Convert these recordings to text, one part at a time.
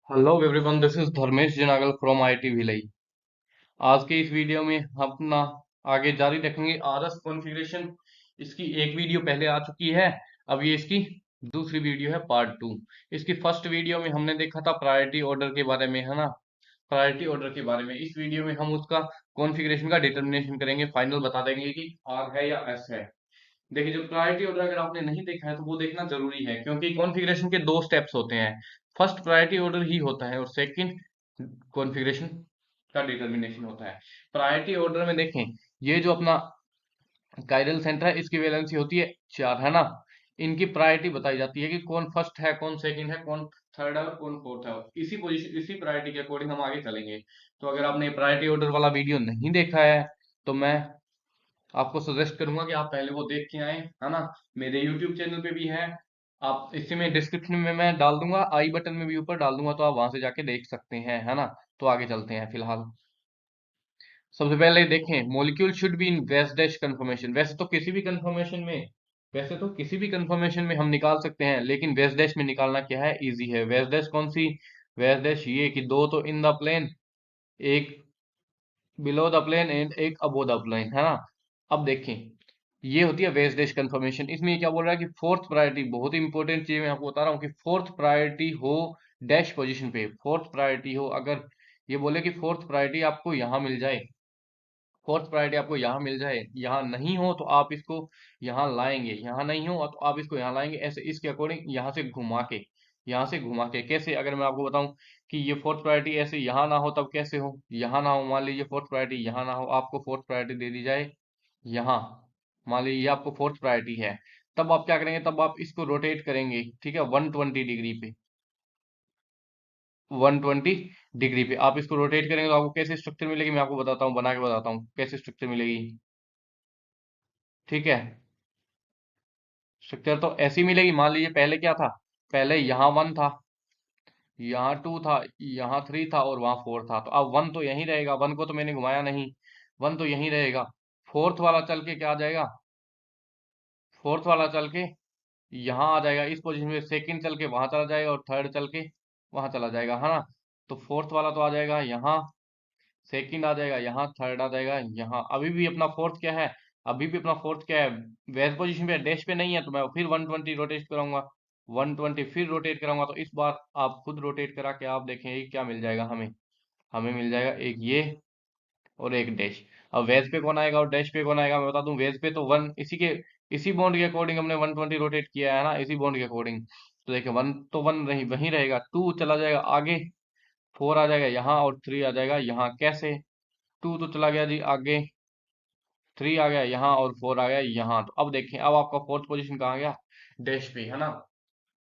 Hello everyone, this is Dharmesh Janagal from IT Bhilai. आज के इस वीडियो में हम अपना आगे जारी रखेंगे आरएस कॉन्फ़िगरेशन। इसकी एक वीडियो पहले आ चुकी है। अब ये इसकी दूसरी वीडियो है, पार्ट टू। इसकी फर्स्ट वीडियो में हमने देखा था प्रायोरिटी ऑर्डर के बारे में, है ना। प्रायोरिटी ऑर्डर के बारे में इस वीडियो में हम उसका कॉन्फ़िगरेशन का डिटर्मिनेशन करेंगे, फाइनल बता देंगे कि आर है या एस है। देखिए, जो प्रायोरिटी ऑर्डर अगर आपने नहीं देखा है तो वो देखना जरूरी है, क्योंकि कॉन्फ़िगरेशन के दो स्टेप्स होते हैं। फर्स्ट प्रायोरिटी ऑर्डर ही होता है और सेकंड कॉन्फ़िगरेशन का डिटर्मिनेशन होता है। प्रायोरिटी ऑर्डर में देखें, ये जो अपना कायरल सेंटर है, इसकी वैलेंसी होती है 4, है ना। इनकी प्रायोरिटी बताई जाती है कि कौन फर्स्ट है, कौन सेकंड है, कौन थर्ड है और कौन फोर्थ है। इसी पोजीशन, इसी प्रायोरिटी के अकॉर्डिंग हम आगे चलेंगे। तो अगर आपने प्रायोरिटी ऑर्डर वाला वीडियो नहीं देखा है तो मैं आपको सजेस्ट करूंगा कि आप पहले वो देख के आए, है ना। मेरे यूट्यूब चैनल पे भी है। आप इसी में डिस्क्रिप्शन में मैं डाल दूंगा, आई बटन में भी ऊपर डाल दूंगा, तो आप वहां से जाके देख सकते हैं, है ना। तो आगे चलते हैं फिलहाल। सबसे पहले देखें, मॉलिक्यूल शुड बी इन वैस डैश कंफर्मेशन। वैसे तो किसी भी कंफर्मेशन में हम निकाल सकते हैं, लेकिन वैस डैश में निकालना क्या है, इजी है। वैस डैश कौन सी? वैस डैश ये कि दो तो इन द प्लेन, एक बिलो द प्लेन एंड एक अबो द प्लेन, है ना। अब देखें, ये होती है वेज डैश कंफर्मेशन। इसमें ये क्या बोल रहा है कि फोर्थ प्रायोरिटी, बहुत इंपॉर्टेंट चीज मैं आपको बता रहा हूँ कि फोर्थ प्रायोरिटी हो डैश पोजीशन पे। फोर्थ प्रायोरिटी हो, अगर ये बोले कि फोर्थ प्रायोरिटी आपको यहाँ मिल जाए, फोर्थ प्रायोरिटी आपको यहाँ मिल जाए, यहाँ नहीं हो तो आप इसको यहाँ लाएंगे, यहाँ नहीं हो तो आप इसको यहाँ लाएंगे, ऐसे इसके अकॉर्डिंग यहाँ से घुमा के, यहाँ से घुमा के कैसे, अगर मैं आपको बताऊं कि ये फोर्थ प्रायोरिटी ऐसे यहाँ ना हो तब कैसे हो, यहाँ ना हो, मान लीजिए फोर्थ प्रायोरिटी यहाँ ना हो, आपको फोर्थ प्रायोरिटी दे दी जाए यहाँ, मान लीजिए ये आपको फोर्थ प्रायोरिटी है, तब आप क्या करेंगे, तब आप इसको रोटेट करेंगे, ठीक है, 120 डिग्री पे। 120 डिग्री पे आप इसको रोटेट करेंगे तो आपको कैसे स्ट्रक्चर मिलेगी, मैं आपको बताता हूँ, बना के बताता हूँ कैसे स्ट्रक्चर मिलेगी। ठीक है, स्ट्रक्चर तो ऐसी मिलेगी। मान लीजिए पहले क्या था, पहले यहाँ 1 था, यहाँ 2 था, यहाँ 3 था और वहां 4 था। तो अब 1 तो यहीं रहेगा, 1 को तो मैंने घुमाया नहीं, 1 तो यहीं रहेगा। फोर्थ वाला चल के क्या आ जाएगा, फोर्थ वाला चल के यहाँ आ जाएगा इस पोजीशन में, सेकंड चल के वहां चला जाएगा और थर्ड चल के वहां चला जाएगा, है ना। तो फोर्थ वाला तो आ जाएगा यहाँ, सेकंड आ जाएगा यहाँ, थर्ड आ जाएगा यहाँ। अभी भी अपना फोर्थ क्या है, अभी भी अपना फोर्थ क्या है, वेज पोजीशन पे, डैश पे नहीं है, तो मैं फिर 120 रोटेट कराऊंगा, 120 फिर रोटेट कराऊंगा। तो इस बार आप खुद रोटेट करा के आप देखें ये क्या मिल जाएगा हमें। हमें मिल जाएगा एक ये और एक डैश। अब वेज पे कौन आएगा और डैश पे कौन आएगा, मैं बता दूं, वेज पे तो वन, इसी बॉन्ड के अकॉर्डिंग हमने 120 रोटेट किया है ना, इसी बॉन्ड के अकॉर्डिंग। तो देखिए, वन तो वन रही वहीं रहेगा, टू चला जाएगा आगे, फोर आ जाएगा यहाँ और थ्री आ जाएगा यहाँ। कैसे? टू तो चला गया जी आगे, थ्री आ गया यहाँ और फोर आ गया यहाँ। तो अब देखें, अब आपका फोर्थ पोजीशन कहाँ गया, डैश पे, है ना।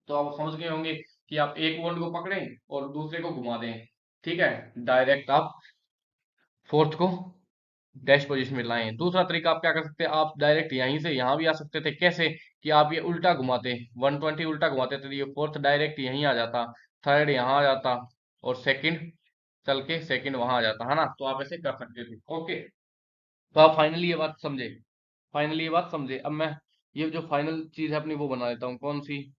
तो आप समझ गए होंगे कि आप एक बॉन्ड को पकड़ें और दूसरे को घुमा दें, ठीक है, डायरेक्ट आप फोर्थ को डैश पोजीशन में लाएं। दूसरा तरीका आप क्या कर सकते हैं, आप डायरेक्ट यहीं से यहाँ भी आ सकते थे। कैसे? कि आप ये उल्टा घुमाते, 120 उल्टा घुमाते तो ये फोर्थ डायरेक्ट यहीं आ जाता, थर्ड यहाँ आ जाता और सेकंड चल के सेकंड वहां आ जाता, है ना। तो आप ऐसे कर सकते थे, ओके। तो आप फाइनली ये बात समझे, फाइनली ये बात समझे। अब मैं ये जो फाइनल चीज है अपनी वो बना लेता हूँ, कौन सी,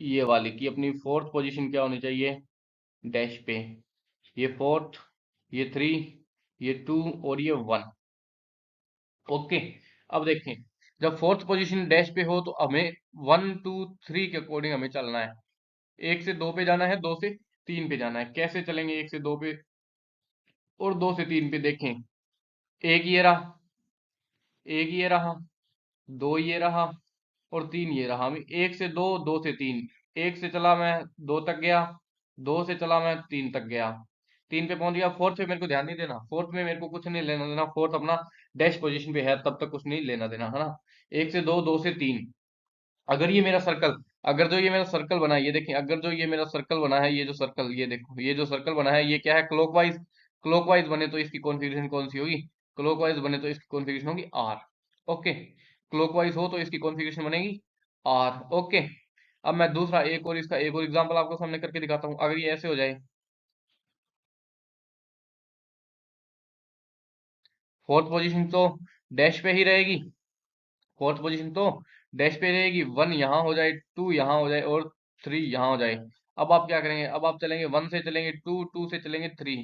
ये वाली, कि अपनी फोर्थ पोजीशन क्या होनी चाहिए डैश पे। ये फोर्थ, ये थ्री, ये टू और ये वन, ओके। अब देखें, जब फोर्थ पोजीशन डैश पे हो तो हमें 1 2 3 के अकॉर्डिंग हमें चलना है। एक से दो पे जाना है, दो से तीन पे जाना है। कैसे चलेंगे एक से दो पे और दो से तीन पे, देखें, एक ये रहा, एक ये रहा, दो ये रहा और तीन ये रहा। हम एक से दो, दो से तीन, एक से चला मैं दो तक गया, दो से चला मैं तीन तक गया, तीन पे पहुंच गया। फोर्थ पे मेरे को ध्यान नहीं देना, फोर्थ में मेरे को कुछ नहीं लेना देना, फोर्थ अपना डैश पोजीशन पे है तब तक कुछ नहीं लेना देना, है ना। एक से दो, दो से तीन, अगर ये मेरा सर्कल, अगर जो ये मेरा सर्कल बना है, ये देखें, अगर जो ये मेरा सर्कल बना है, ये जो सर्कल, ये देखो, ये जो सर्कल बना है ये क्या है, क्लॉकवाइज। क्लॉकवाइज बने तो इसकी कॉन्फ़िगरेशन कौन सी होगी, क्लॉकवाइज बने तो इसकी कॉन्फ़िगरेशन होगी आर, ओके। क्लॉकवाइज हो तो इसकी कॉन्फ़िगरेशन बनेगी आर, ओके। अब मैं दूसरा एक और इसका एक और एग्जांपल आपको सामने करके दिखाता हूँ। अगर ये ऐसे हो जाए, फोर्थ पोजीशन तो डैश पे ही रहेगी, फोर्थ पोजीशन तो डैश पे रहेगी, वन यहाँ हो जाए, टू यहाँ हो जाए और थ्री यहाँ हो जाए। अब आप क्या करेंगे, अब आप चलेंगे 1 से चलेंगे 2, 2 से चलेंगे 3।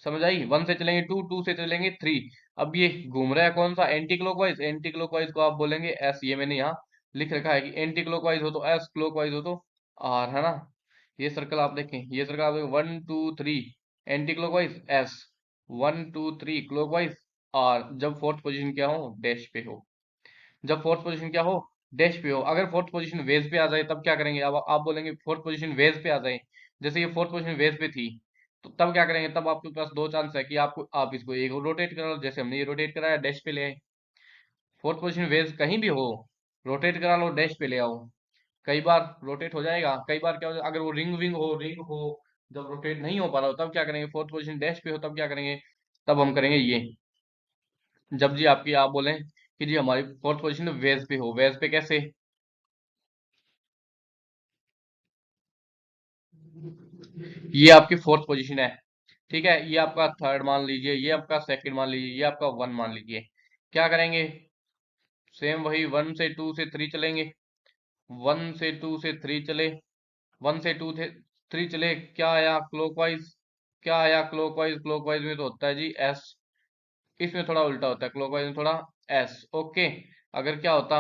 समझ आई, 1 से चलेंगे 2, 2 से चलेंगे 3। अब ये घूम रहा है कौन सा, एंटी क्लॉकवाइज। एंटी क्लॉकवाइज को आप बोलेंगे एस। ये मैंने यहाँ लिख रखा है कि एंटी क्लॉकवाइज हो तो एस, क्लॉकवाइज हो तो आर, है ना। ये सर्कल आप देखें, ये सर्कल आप देखें, 1 2 3 anti clockwise S, 1 2 3 clockwise R. जब फोर्थ पोजीशन क्या हो, डैश पे हो। जब फोर्थ पोजीशन क्या हो, डैश पे हो। अगर फोर्थ पोजीशन वेज पे आ जाए तब क्या करेंगे, अब आप बोलेंगे फोर्थ पोजीशन वेज पे आ जाए। जैसे ये फोर्थ पोजीशन वेज पे थी, तो तब क्या करेंगे, तब आपके पास दो चांस है कि आपको, आप इसको एक रोटेट करा लो, जैसे हमने ये रोटेट कराया, डैश पे ले आए। फोर्थ पोजीशन वेज कहीं भी हो, रोटेट करा लो, डैश पे ले आओ। कई बार रोटेट हो जाएगा, कई बार क्या हो जाएगा, अगर वो रिंग विंग हो, रिंग हो, जब रोटेट नहीं हो पा रहा हो तब क्या करेंगे, फोर्थ पोजीशन डैश पे हो तब क्या करेंगे, तब हम करेंगे ये। जब जी आपकी, आप बोलें कि जी हमारी फोर्थ पोजीशन वेज पे हो, वेज पे कैसे, ये आपकी फोर्थ पोजीशन है, ठीक है। ये आपका थर्ड मान लीजिए, ये आपका सेकंड मान लीजिए, ये आपका वन मान लीजिए। क्या करेंगे, सेम वही 1 से 2 से 3 चलेंगे। 1 से 2 से 3 चले, 1 से 2 थे 3 चले, क्या आया क्लॉकवाइज, क्या आया क्लॉकवाइज। क्लॉकवाइज में तो होता है जी एस, इसमें थोड़ा उल्टा होता है, क्लॉकवाइज में थोड़ा एस। ओके, अगर क्या होता,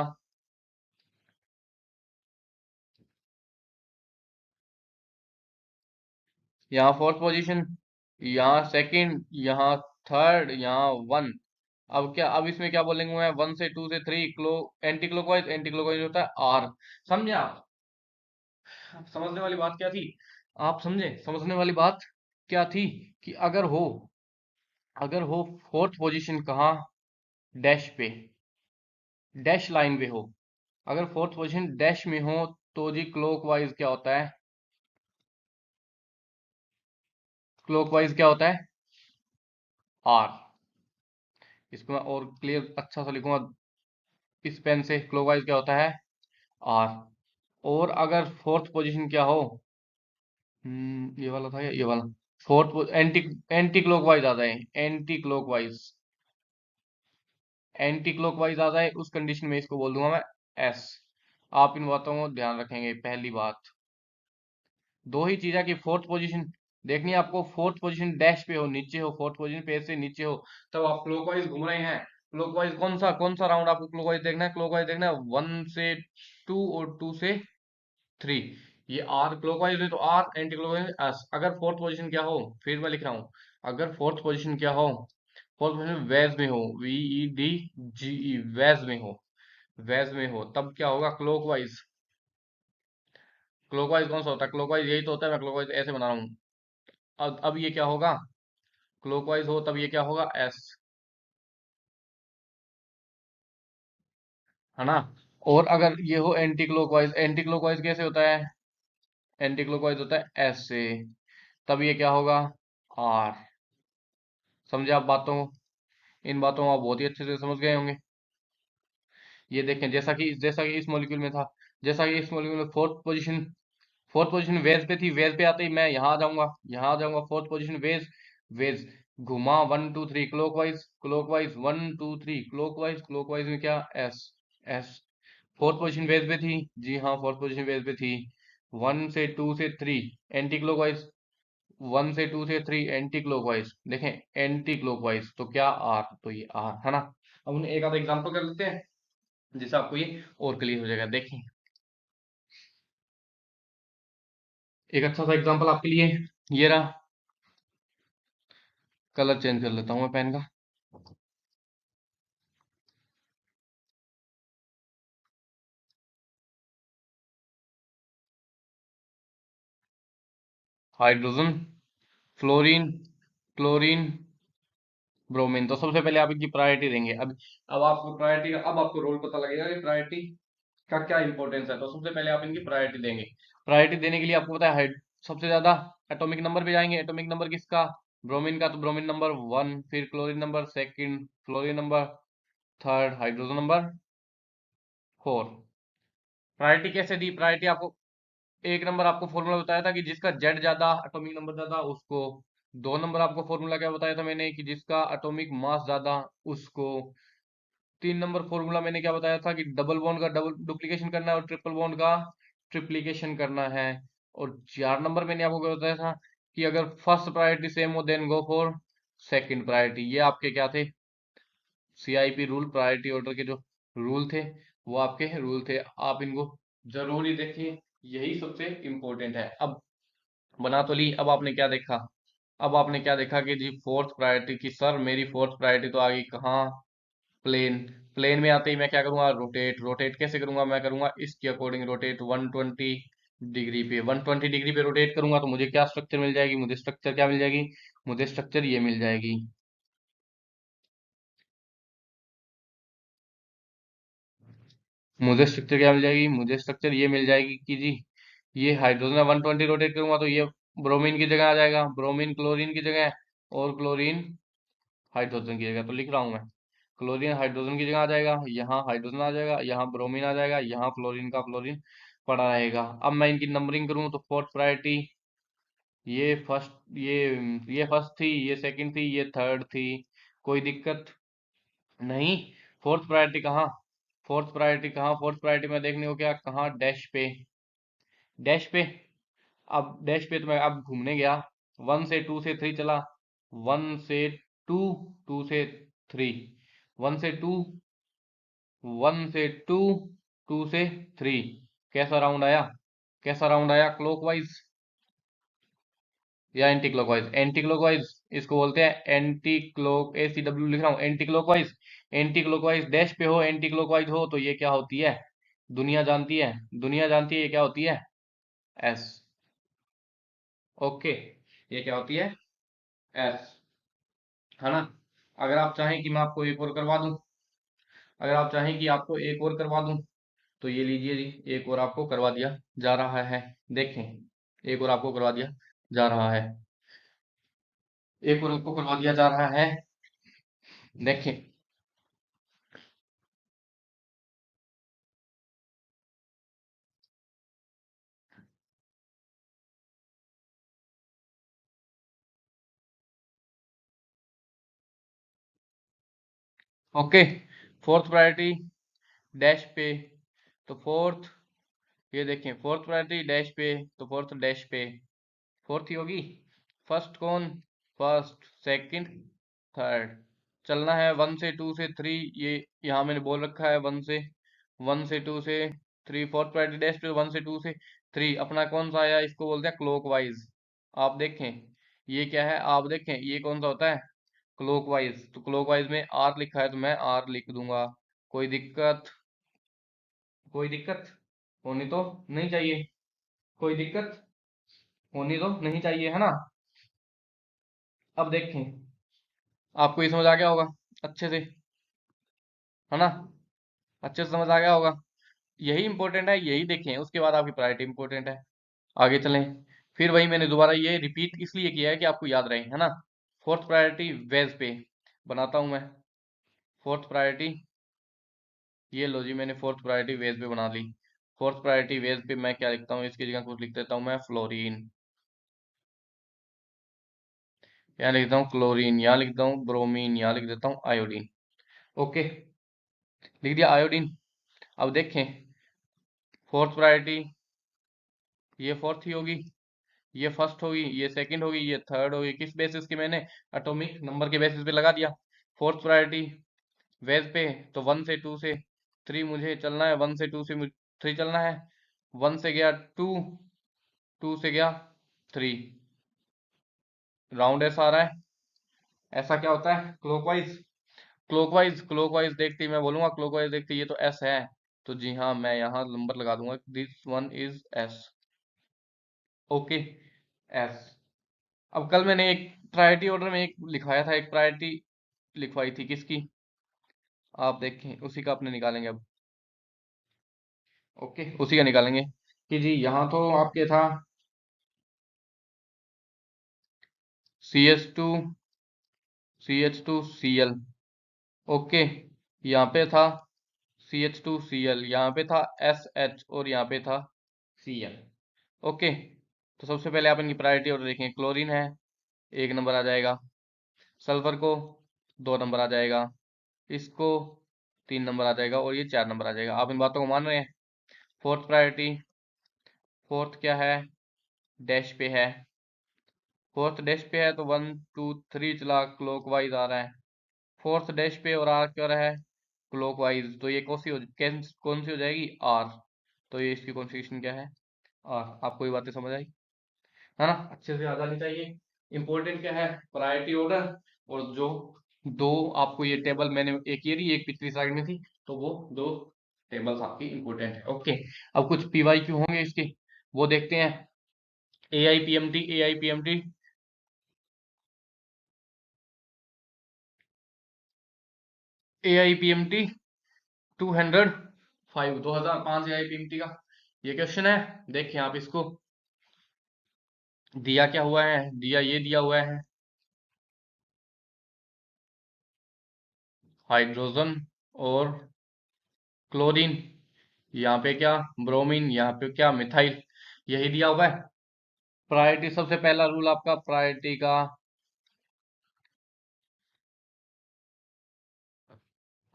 यहाँ फोर्थ पोजीशन, यहाँ सेकंड, यहाँ थर्ड, यहाँ वन। अब क्या, अब इसमें क्या बोलेंगे, मैं 1 से 2 से 3 एंटी क्लॉकवाइज। एंटी क्लॉकवाइज होता है आर। समझे आप, समझने वाली बात क्या थी, आप समझे, समझने वाली बात क्या थी, कि अगर हो फोर्थ पोजीशन कहाँ, डैश पे, डैश लाइन पे हो। अगर फोर्थ पोजीशन डैश में हो तो जी क्लॉकवाइज क्या होता है, क्लॉकवाइज क्या होता है, आर। इसको मैं और क्लियर अच्छा सा लिखूंगा इस पेन से, क्लॉकवाइज क्या होता है, आर। और अगर फोर्थ पोजीशन क्या हो, ये वाला था या ये वाला, फोर्थ एंटी, एंटी क्लॉकवाइज आ जाए, एंटी क्लॉकवाइज, एंटी क्लॉकवाइज आ जाए, उस कंडीशन में इसको बोल दूंगा मैं एस। आप इन बातों को ध्यान रखेंगे। पहली बात, दो ही चीज है कि फोर्थ पोजीशन देखनी है आपको, फोर्थ पोजीशन डैश पे हो, नीचे हो, फोर्थ पोजीशन पे से नीचे हो, तब आप क्लॉकवाइज घूम रहे हैं। क्लॉकवाइज कौन सा राउंड आपको क्लॉकवाइज देखना है, क्लॉकवाइज देखना है 1 से 2 और 2 से 3। ये आर क्लॉकवाइज है तो आर, एंटी क्लॉकवाइज एस। अगर फोर्थ पोजीशन क्या हो, फिर मैं लिख रहा हूँ, अगर फोर्थ पोजीशन क्या हो, फोर्थ पोजीशन वेज में हो, VED GE, वेज में हो, वेज में हो, तब क्या होगा, क्लॉकवाइज। क्लॉकवाइज कौन सा होता है, क्लॉकवाइज यही तो होता है, मैं क्लॉकवाइज ऐसे बना रहा हूँ। अब ये क्या होगा, क्लॉकवाइज हो तब ये क्या होगा, एस, है ना। और अगर ये हो एंटी क्लॉकवाइज, एंटी क्लॉकवाइज कैसे होता है, एंटी क्लॉकवाइज होता है एस से, तब ये क्या होगा, आर। समझे आप बातों को, इन बातों को आप बहुत ही अच्छे से समझ गए होंगे। ये देखें, जैसा कि इस मॉलिक्यूल में था, जैसा कि इस मॉलिक्यूल में फोर्थ पोजीशन वेज पे थी, वेज पे आते ही मैं यहाँ आ जाऊंगा, यहाँ आ जाऊंगा, फोर्थ पोजीशन वेज, वेज घुमा 1 2 3 क्लॉकवाइज, क्लॉकवाइज 1 2 3 क्लॉकवाइज, क्लॉकवाइज में क्या, S, S. Fourth position wedge पे थी, जी हाँ फोर्थ पोजीशन वेज पे थी, 1 से 2 से 3 एंटी क्लॉकवाइज, 1 से 2 से 3 एंटी क्लॉकवाइज। देखें एंटी क्लॉकवाइज तो क्या, आर, तो ये आर, है ना। अब उन्हें एक आधा एग्जांपल कर लेते हैं, जिससे आपको ये और क्लियर हो जाएगा। देखें, एक अच्छा सा एग्जांपल आपके लिए, ये रहा। कलर चेंज कर लेता हूँ मैं पेन का। Hydrogen, fluorine, chlorine, bromine. तो सबसे पहले आप इनकी प्रायोरिटी देंगे। अब आपको प्रायोरिटी का, अब आपको रोल पता लगेगा कि प्रायोरिटी का क्या इंपॉर्टेंस है। तो सबसे पहले आप इनकी प्रायोरिटी देंगे। प्रायोरिटी देने के लिए आपको पता है, सबसे ज्यादा एटॉमिक नंबर पे जाएंगे। एटॉमिक नंबर किसका, ब्रोमीन का, तो ब्रोमीन नंबर 1, फिर chlorine number second, fluorine number third, hydrogen number 4। Priority कैसे दी, प्रायोरिटी आपको, एक नंबर आपको फॉर्मूला बताया था कि जिसका जेड ज्यादा, एटॉमिक नंबर ज्यादा, उसको। 2 नंबर आपको फॉर्मूला क्या बताया था मैंने, कि जिसका एटॉमिक मास ज्यादा, उसको। 3 नंबर फॉर्मूला मैंने क्या बताया था, कि डबल बॉन्ड का डबल डुप्लीकेशन करना है और ट्रिपल बॉन्ड का ट्रिप्लीकेशन करना है। और 4 नंबर मैंने आपको क्या बताया था कि अगर फर्स्ट प्रायोरिटी सेम हो then go for second priority. ये आपके क्या थे, सीआईपी रूल, प्रायोरिटी ऑर्डर के जो रूल थे वो आपके रूल थे, आप इनको जरूरी देखिए, यही सबसे इम्पोर्टेंट है। अब बना तो ली, अब आपने क्या देखा, अब आपने क्या देखा कि जी फोर्थ प्रायोरिटी की, सर मेरी फोर्थ प्रायोरिटी तो आ गई कहाँ, प्लेन। प्लेन में आते ही मैं क्या करूंगा, रोटेट। रोटेट कैसे करूंगा, मैं करूंगा इसके अकॉर्डिंग रोटेट 120 डिग्री पे। 120 डिग्री पे रोटेट करूंगा तो मुझे क्या स्ट्रक्चर मिल जाएगी, मुझे स्ट्रक्चर क्या मिल जाएगी, मुझे स्ट्रक्चर ये मिल जाएगी। मुझे स्ट्रक्चर क्या मिल जाएगी, मुझे स्ट्रक्चर ये मिल जाएगी कि जी ये हाइड्रोजन 120 रोटेट करूंगा तो ये ब्रोमीन की जगह आ जाएगा, ब्रोमीन क्लोरीन की जगह, और क्लोरीन हाइड्रोजन की जगह। तो लिख रहा हूं मैं, क्लोरीन हाइड्रोजन की जगह आ जाएगा, यहाँ हाइड्रोजन आ जाएगा, यहाँ ब्रोमीन आ जाएगा, यहाँ फ्लोरीन का फ्लोरीन पड़ा रहेगा। अब मैं इनकी नंबरिंग करूँ तो फोर्थ प्रायोरिटी ये फर्स्ट, ये फर्स्ट थी, ये सेकंड थी, ये थर्ड थी, कोई दिक्कत नहीं। फोर्थ प्रायोरिटी कहाँ, फोर्थ प्रायोरिटी कहाँ, फोर्थ प्रायोरिटी में देखने को क्या कहाँ, डैश पे, डैश पे। अब डैश पे तो मैं अब घूमने गया, 1 से 2 से 3 चला, 1 से 2, 2 से 3, 1 से 2, 1 से 2, 2 से 3, कैसा राउंड आया, कैसा राउंड आया, क्लॉकवाइज या एंटी क्लॉकवाइज, एंटी क्लॉकवाइज इसको बोलते हैं, एंटी क्लॉक, ACW लिख रहा हूँ, anti clockwise. Anti clockwise dash पे हो, एंटी क्लॉकवाइज हो तो ये क्या होती है, दुनिया जानती है, दुनिया जानती है ये क्या होती है, एस। ओके, ये क्या होती है, एस, है ना। अगर आप चाहें कि मैं आपको एक और करवा दूं, अगर आप चाहें कि आपको एक और करवा दूं तो ये लीजिए जी, एक और आपको करवा दिया जा रहा है। देखें, एक और आपको करवा दिया जा रहा है, एक और आपको करवा दिया जा रहा है, देखें। ओके, फोर्थ प्रायोरिटी डैश पे, तो फोर्थ, ये देखें फोर्थ प्रायोरिटी डैश पे, तो फोर्थ डैश पे, फोर्थ ही होगी। फर्स्ट कौन, फर्स्ट सेकंड थर्ड, चलना है 1 से 2 से 3, ये यहाँ मैंने बोल रखा है 1 से 2 से 3, फोर्थ प्रायोरिटी डैश पे 1 से 2 से 3, अपना कौन सा आया, इसको बोलते हैं क्लॉकवाइज। आप देखें ये क्या है, आप देखें ये कौन सा होता है, क्लॉकवाइज। तो क्लॉकवाइज में आर लिखा है तो मैं आर लिख दूंगा, कोई दिक्कत, कोई दिक्कत होनी तो नहीं चाहिए, कोई दिक्कत होनी तो नहीं चाहिए, है ना। अब देखें, आपको ये समझ आ गया होगा अच्छे से, है ना, अच्छे से समझ आ गया होगा। यही इंपॉर्टेंट है, यही देखें, उसके बाद आपकी प्रायोरिटी इंपॉर्टेंट है। आगे चलें, फिर वही मैंने दोबारा ये रिपीट इसलिए किया है कि आपको याद रहे, है ना। फोर्थ प्रायोरिटी वेज पे बनाता हूं मैं, फोर्थ प्रायोरिटी, ये लो जी मैंने फोर्थ प्रायोरिटी वेज पे बना ली। फोर्थ प्रायोरिटी वेज पे मैं क्या लिखता हूँ, इसकी जगह कुछ लिख देता हूँ मैं, फ्लोरीन, यहाँ लिखता हूँ क्लोरीन, यहाँ लिखता हूँ ब्रोमीन, यहाँ लिख देता हूँ आयोडीन। ओके, लिख दिया आयोडीन। अब देखें, फोर्थ प्रायोरिटी ये फोर्थ ही होगी, ये फर्स्ट होगी, ये सेकंड होगी, ये थर्ड होगी, किस बेसिस की, मैंने एटॉमिक नंबर के बेसिस पे लगा दिया। फोर्थ प्रायोरिटी वेज पे, तो 1 से 2 से 3 मुझे चलना है, 1 से 2 से 3 चलना है, 1 से गया 2, 2 से गया 3, राउंड ऐसा आ रहा है, ऐसा क्या होता है, क्लॉकवाइज। क्लॉकवाइज, क्लॉकवाइज देखते ही मैं बोलूंगा, क्लॉकवाइज देखते ही ये तो एस है, तो जी हाँ मैं यहाँ नंबर लगा दूंगा, this one is S. Okay, S. अब कल मैंने एक प्रायोरिटी ऑर्डर में एक लिखवाया था, एक प्रायोरिटी लिखवाई थी किसकी, आप देखें उसी का अपने निकालेंगे अब। ओके, उसी का निकालेंगे कि जी यहाँ तो आपके था CH2CH2Cl। ओके, यहाँ पे था CH2Cl, यहाँ पे था SH, और यहाँ पे था Cl। ओके, तो सबसे पहले आप इनकी प्रायोरिटी ऑर्डर देखें, क्लोरीन है 1 नंबर आ जाएगा, सल्फर को 2 नंबर आ जाएगा, इसको 3 नंबर आ जाएगा, और ये 4 नंबर आ जाएगा। आप इन बातों को मान रहे हैं। फोर्थ प्रायोरिटी, फोर्थ क्या है, डैश पे है, फोर्थ डैश पे है तो 1 2 3 चला क्लॉकवाइज आ रहा है, फोर्थ डैश पे और आ क्या रहा है क्लॉकवाइज, तो ये कौन सी हो जाएगी आर, तो ये इसकी कॉन्फ़िगरेशन क्या है आर। आपको ये बातें समझ आई है ना, अच्छे से याद आनी चाहिए। इंपॉर्टेंट क्या है प्रायोरिटी ऑर्डर, और जो दो आपको ये टेबल मैंने एक ये रही एक पिछली स्लाइड में थी, तो वो दो टेबल्स आपकी इंपॉर्टेंट है। ओके, अब कुछ पीवाई क्यू होंगे इसके, वो देखते हैं। A I P M T, A I P M T, A I P M T 205, 2005 A I P M T का ये क्वेश्चन है। देखिए आप इसको, दिया क्या हुआ है, दिया ये दिया हुआ है हाइड्रोजन और क्लोरीन, यहाँ पे क्या ब्रोमीन, यहाँ पे क्या मिथाइल, यही दिया हुआ है। प्रायोरिटी सबसे पहला रूल आपका प्रायोरिटी का,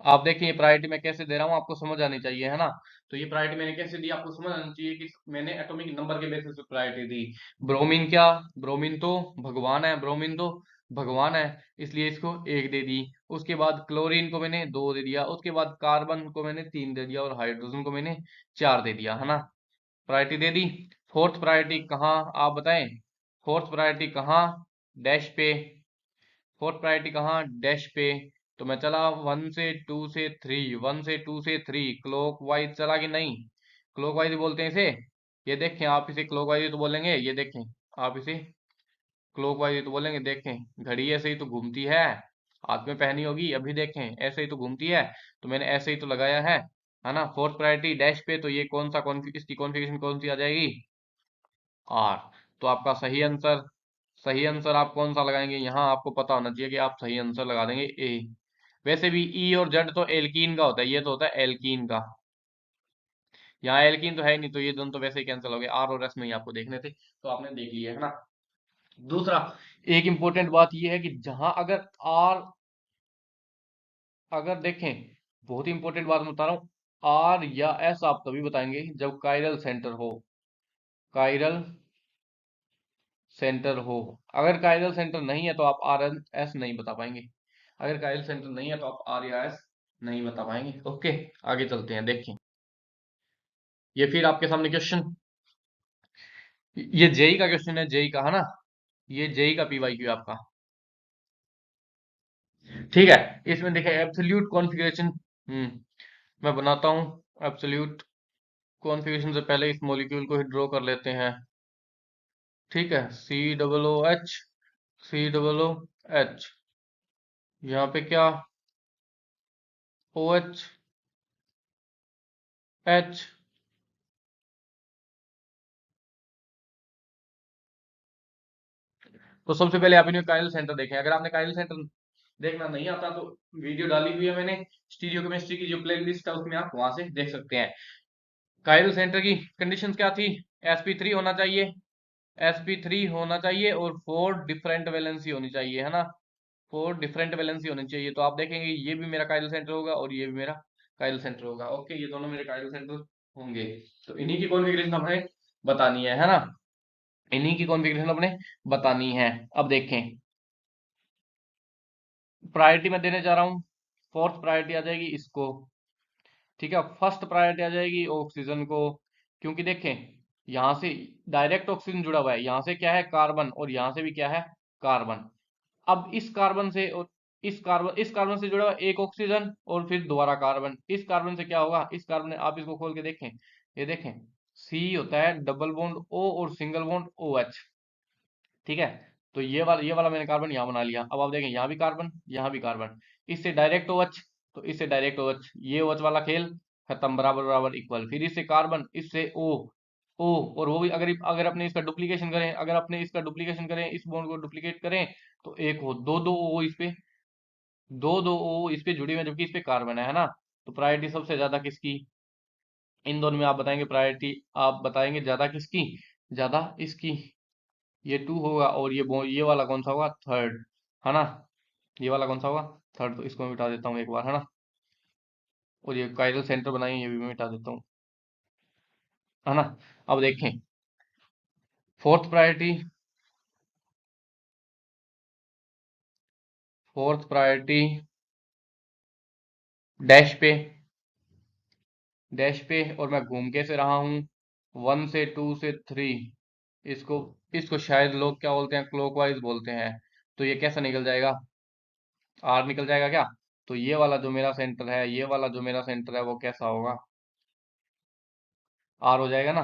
आप देखिए ये प्रायोरिटी मैं कैसे दे रहा हूँ आपको समझ आनी चाहिए है ना। तो ये प्रायोरिटी मैंने कैसे दी आपको समझ आनी चाहिए कि मैंने एटॉमिक नंबर के बेसिस पे प्रायोरिटी दी। ब्रोमीन क्या, ब्रोमीन तो भगवान है, ब्रोमीन तो भगवान है, इसलिए इसको एक दे दी। उसके बाद क्लोरीन को मैंने दो दे दिया, उसके बाद कार्बन को मैंने तीन दे दिया, और हाइड्रोजन को मैंने चार दे दिया है ना, प्रायोरिटी दे दी। फोर्थ प्रायोरिटी कहाँ आप बताएं, फोर्थ प्रायोरिटी कहाँ डैश पे, फोर्थ प्रायोरिटी कहाँ डैश पे, तो मैं चला 1 से 2 से 3, 1 से 2 से 3 क्लॉक वाइज चला कि नहीं, क्लॉक वाइज बोलते हैं इसे। ये देखें आप इसे क्लॉक वाइज तो बोलेंगे, ये देखें आप इसे क्लॉक वाइज तो बोलेंगे, देखें घड़ी ऐसे ही तो घूमती है, हाथ में पहनी होगी अभी, देखें ऐसे ही तो घूमती है, तो मैंने ऐसे ही तो लगाया है ना। फोर्थ प्रायोरिटी डैश पे, तो ये कौन सा इसकी कॉन्फ़िगरेशन कौन सी आ जाएगी आर। तो आपका सही आंसर आप कौन सा लगाएंगे, यहाँ आपको पता होना चाहिए कि आप सही आंसर लगा देंगे ए। वैसे भी ई और जेड तो एल्कीन का होता है, ये तो होता है एल्कीन का, यहाँ एल्कीन तो है ही नहीं, तो ये दोनों तो वैसे ही कैंसिल हो गए, आर और एस में ही आपको देखने थे, तो आपने देख लिया है ना। दूसरा एक इंपॉर्टेंट बात ये है कि जहां अगर आर, अगर देखें बहुत ही इंपॉर्टेंट बात मैं बता रहा हूँ, आर या एस आप तभी बताएंगे जब कायरल सेंटर हो, कायरल सेंटर हो। अगर कायरल सेंटर नहीं है तो आप आर एन एस नहीं बता पाएंगे, अगर कायरल सेंटर नहीं है तो आप आर या एस नहीं बता पाएंगे। ओके, आगे चलते हैं, देखिए ये फिर आपके सामने क्वेश्चन, ये जेई का क्वेश्चन है, जेई का है ना, ये जेई का पीवाई क्यू आपका, ठीक है। इसमें देखिए एब्सोल्यूट कॉन्फ़िगरेशन, मैं बनाता हूँ एब्सोल्यूट कॉन्फ़िगरेशन से पहले इस मॉलिक्यूल को ही ड्रॉ कर लेते हैं, ठीक है। C double O H, C double O H, यहाँ पे क्या ओ एच एच, तो सबसे पहले आप इन्हें काइरल सेंटर देखें। अगर आपने काइरल सेंटर देखना नहीं आता तो वीडियो डाली हुई है मैंने स्टीरियो केमिस्ट्री की जो प्लेलिस्ट है उसमें आप वहां से देख सकते हैं। काइरल सेंटर की कंडीशंस क्या थी, sp3 होना चाहिए, sp3 होना चाहिए और 4 डिफरेंट वैलेंसी होनी चाहिए है ना, 4 डिफरेंट वैलेंसी होनी चाहिए। तो आप देखेंगे ये भी मेरा काइरल सेंटर होगा और ये भी मेरा काइरल सेंटर होगा। ओके, ये दोनों मेरे काइरल सेंटर होंगे, तो इन्हीं की कॉन्फ़िगरेशन हमें बतानी है ना, इन्हीं की कॉन्फ़िगरेशन अपने बतानी है। अब देखें प्रायोरिटी मैं देने जा रहा हूँ, फोर्थ प्रायोरिटी आ जाएगी इसको, ठीक है। फर्स्ट प्रायोरिटी आ जाएगी ऑक्सीजन को, क्योंकि देखें यहाँ से डायरेक्ट ऑक्सीजन जुड़ा हुआ है, यहाँ से क्या है कार्बन और यहाँ से भी क्या है कार्बन। अब इस कार्बन से और इस कार्बन से जुड़ा हुआ एक ऑक्सीजन और फिर दोबारा कार्बन, इस कार्बन से क्या होगा, इस कार्बन आप इसको खोल के देखें, ये देखें सी होता है डबल बॉन्ड ओ और सिंगल बॉन्ड ओ एच, ठीक है। तो ये वाला मैंने कार्बन यहाँ बना लिया। अब आप देखें यहाँ भी कार्बन यहाँ भी कार्बन, इससे डायरेक्ट OH, तो इससे डायरेक्ट OH, ये OH वाला खेल खत्म, बराबर बराबर इक्वल। फिर इससे कार्बन, इससे O और वो भी अगर अगर अपने इसका डुप्लीकेशन करें, अगर अपने इसका डुप्लीकेशन करें, इस बॉन्ड को डुप्लीकेट करें तो एक हो, दो दो O इस पे, दो O इस पे जुड़ी हुए हैं, जबकि इस पे कार्बन है ना। तो प्रायोरिटी सबसे ज्यादा किसकी, इन दोनों में आप बताएंगे प्रायोरिटी, आप बताएंगे ज्यादा किसकी, ज्यादा इसकी, ये टू होगा, और ये वाला कौन सा होगा थर्ड, है ना, ये वाला कौन सा होगा थर्ड। तो इसको मैं मिटा देता हूँ एक बार है ना, और ये काइरल सेंटर बनाइए ये भी मैं मिटा देता हूँ है ना। अब देखें फोर्थ प्रायोरिटी डैश पे, और मैं घूम के से रहा हूँ 1 से 2 से 3। इसको इसको शायद लोग क्या बोलते हैं, क्लॉकवाइज बोलते हैं। तो ये कैसा निकल जाएगा, आर निकल जाएगा क्या? तो ये वाला जो मेरा सेंटर है, वो कैसा होगा, आर हो जाएगा ना।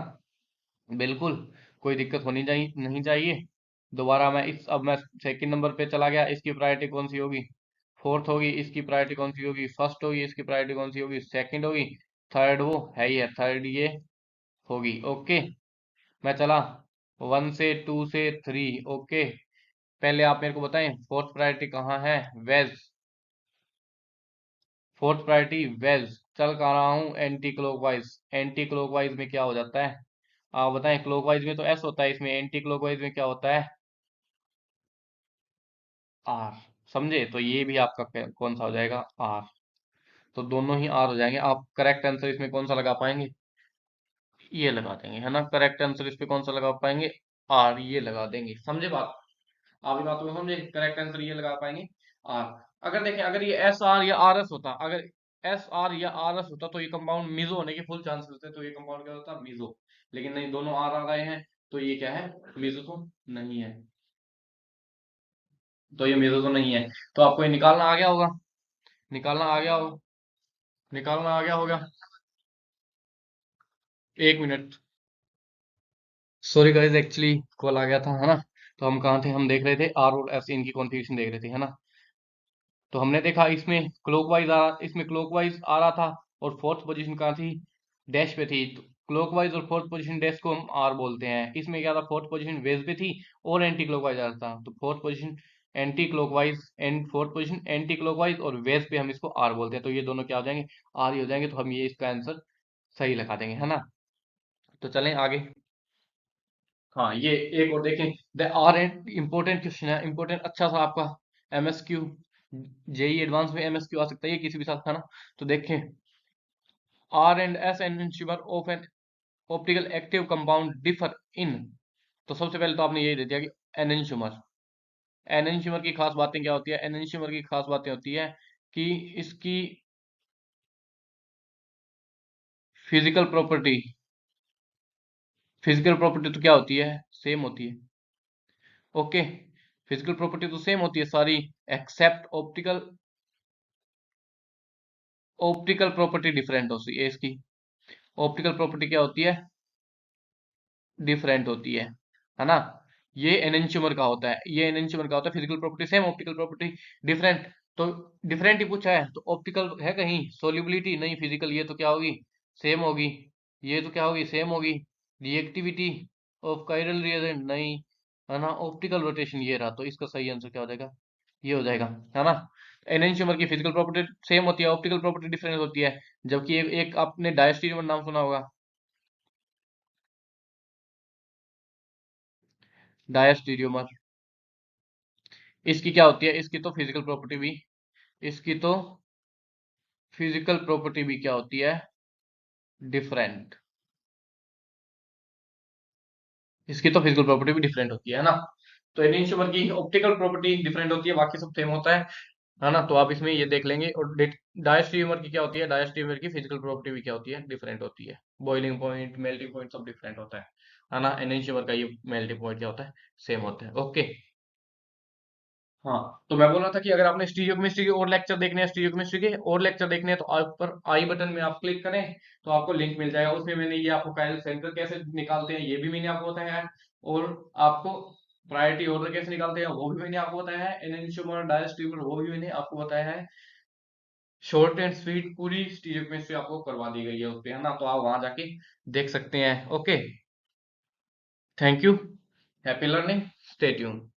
बिल्कुल, कोई दिक्कत होनी चाहिए नहीं चाहिए। दोबारा अब मैं सेकंड नंबर पे चला गया, इसकी प्रायोरिटी कौन सी होगी, फोर्थ होगी। इसकी प्रायोरिटी कौन सी होगी, फर्स्ट होगी। इसकी प्रायोरिटी कौन सी होगी, सेकंड होगी। थर्ड वो है ही है, थर्ड ये होगी। ओके, मैं चला 1 से 2 से 3। ओके, पहले आप मेरे को बताएं फोर्थ प्रायोरिटी कहाँ है, वेज। फोर्थ प्रायोरिटी वेज, चल कह रहा हूँ एंटी क्लॉकवाइज। एंटी क्लॉकवाइज में क्या हो जाता है, आप बताएं। क्लॉकवाइज में तो एस होता है, इसमें एंटी क्लॉकवाइज में क्या होता है, आर। समझे? तो ये भी आपका कौन सा हो जाएगा, आर। तो दोनों ही आर हो जाएंगे। आप करेक्ट आंसर इसमें कौन सा लगा पाएंगे, ये लगा देंगे, है ना। करेक्ट आंसर इस पे कौन सा लगा पाएंगे, आर, ये लगा देंगे। समझे बात, आप बात को समझे, करेक्ट आंसर ये लगा पाएंगे, आर। अगर देखें, अगर ये एस आर या आर एस होता, अगर एस आर या आर एस होता तो ये कंपाउंड मिजो होने के फुल चांसेस थे। तो ये कंपाउंड क्या होता, मिजो। लेकिन नहीं, दोनों आर आ रहे हैं, तो ये क्या है, मिजो तो नहीं है। तो ये मिजो तो नहीं है। तो आपको ये निकालना आ गया होगा, निकालना आ गया होगा, निकालना आ गया होगा। 1 minute, sorry guys, actually call आ गया था, है ना। तो हम कहाँ थे, हम देख रहे थे आर और एस, इनकी कॉन्फ़िगरेशन देख रहे थे, है ना। तो हमने देखा इसमें क्लॉकवाइज आ रहा था, और फोर्थ पोजीशन कहाँ थी, डैश पे थी। तो क्लॉकवाइज और फोर्थ पोजीशन डैश को हम आर बोलते हैं। इसमें क्या था, फोर्थ पोजीशन वेज पे थी और एंटी क्लॉकवाइज आ रहा था। तो fourth position anti clockwise and fourth position anti clockwise और वेज पे हम इसको आर बोलते हैं। तो ये दोनों क्या हो जाएंगे, आर ही हो जाएंगे। तो हम ये इसका आंसर सही लगा देंगे, है ना। तो चलें आगे। हाँ, ये एक और देखें, द आर एंड इंपॉर्टेंट क्वेश्चन है, इंपॉर्टेंट अच्छा सा आपका एमएसक्यू, जेई एडवांस में एमएसक्यू आ सकता है ये किसी भी साथ, है ना। तो देखें, आर एंड एस एनशुगर of an optical active compound differ in. तो सबसे पहले तो आपने यही दे दिया कि एनशुमर, एनशुमर की खास बातें क्या होती है, एनशुमर की खास बातें होती है कि इसकी फिजिकल प्रॉपर्टी, फिजिकल प्रॉपर्टी तो क्या होती है, सेम होती है। ओके, फिजिकल प्रॉपर्टी तो सेम होती है सारी, except optical, optical property different होती है इसकी। ऑप्टिकल प्रॉपर्टी क्या होती है, डिफरेंट होती है ना। ये एनेंशियोमर का होता है, ये एनेंशियोमर का होता है। Physical property same, optical property different. तो डिफरेंट ही पूछा है, तो ऑप्टिकल है कहीं, सोल्यूबिलिटी नहीं, फिजिकल ये तो क्या होगी, सेम होगी। ये तो क्या होगी, सेम होगी। रिएक्टिविटी ऑफ कायरल रिएजेंट नहीं, है ना। ऑप्टिकल रोटेशन ये रहा, तो इसका सही आंसर क्या हो जाएगा, ये हो जाएगा, है ना। एनेंशियोमर की फिजिकल प्रॉपर्टी सेम होती है, ऑप्टिकल प्रॉपर्टी डिफरेंट होती है। जबकि एक आपने डायस्टीरियमर नाम सुना होगा, डायस्टीरियोमर, इसकी क्या होती है, इसकी तो फिजिकल प्रॉपर्टी भी, इसकी तो फिजिकल प्रॉपर्टी भी क्या होती है, डिफरेंट। इसकी तो फिजिकल प्रॉपर्टी भी डिफरेंट होती है ना। तो एनेंशियोमर की ऑप्टिकल प्रॉपर्टी डिफरेंट होती है, बाकी सब सेम होता है ना। तो आप इसमें ये देख लेंगे। और डायस्ट्रीमर की क्या होती है, डायस्ट्रीमर की फिजिकल प्रॉपर्टी भी क्या होती है, डिफरेंट होती है। बॉइलिंग पॉइंट, मेल्टिंग पॉइंट सब डिफरेंट होता है ना। एनेंशियोमर का ये मेल्टिंग पॉइंट क्या होता है, सेम होता है। ओके, हाँ। तो मैं बोल रहा था कि अगर आपने स्टीरियोकेमिस्ट्री के और लेक्चर देखने हैं, स्टीरियोकेमिस्ट्री के और लेक्चर देखने हैं, तो ऊपर आई बटन में आप क्लिक करें तो आपको लिंक मिल जाएगा। उसमें मैंने ये आपको काइरल सेंटर कैसे निकालते हैं ये भी मैंने आपको बताया है, और आपको प्रायोरिटी ऑर्डर कैसे निकालते हैं वो भी मैंने आपको बताया है, एनेंशियोमर डायस्ट्रीमर वो भी मैंने आपको बताया है। शॉर्ट एंड स्वीट पूरी स्टीरियोकेमिस्ट्री आपको करवा दी गई है उस पे, है ना। तो आप वहां जाके देख सकते हैं। Okay, thank you, happy learning, stay tune.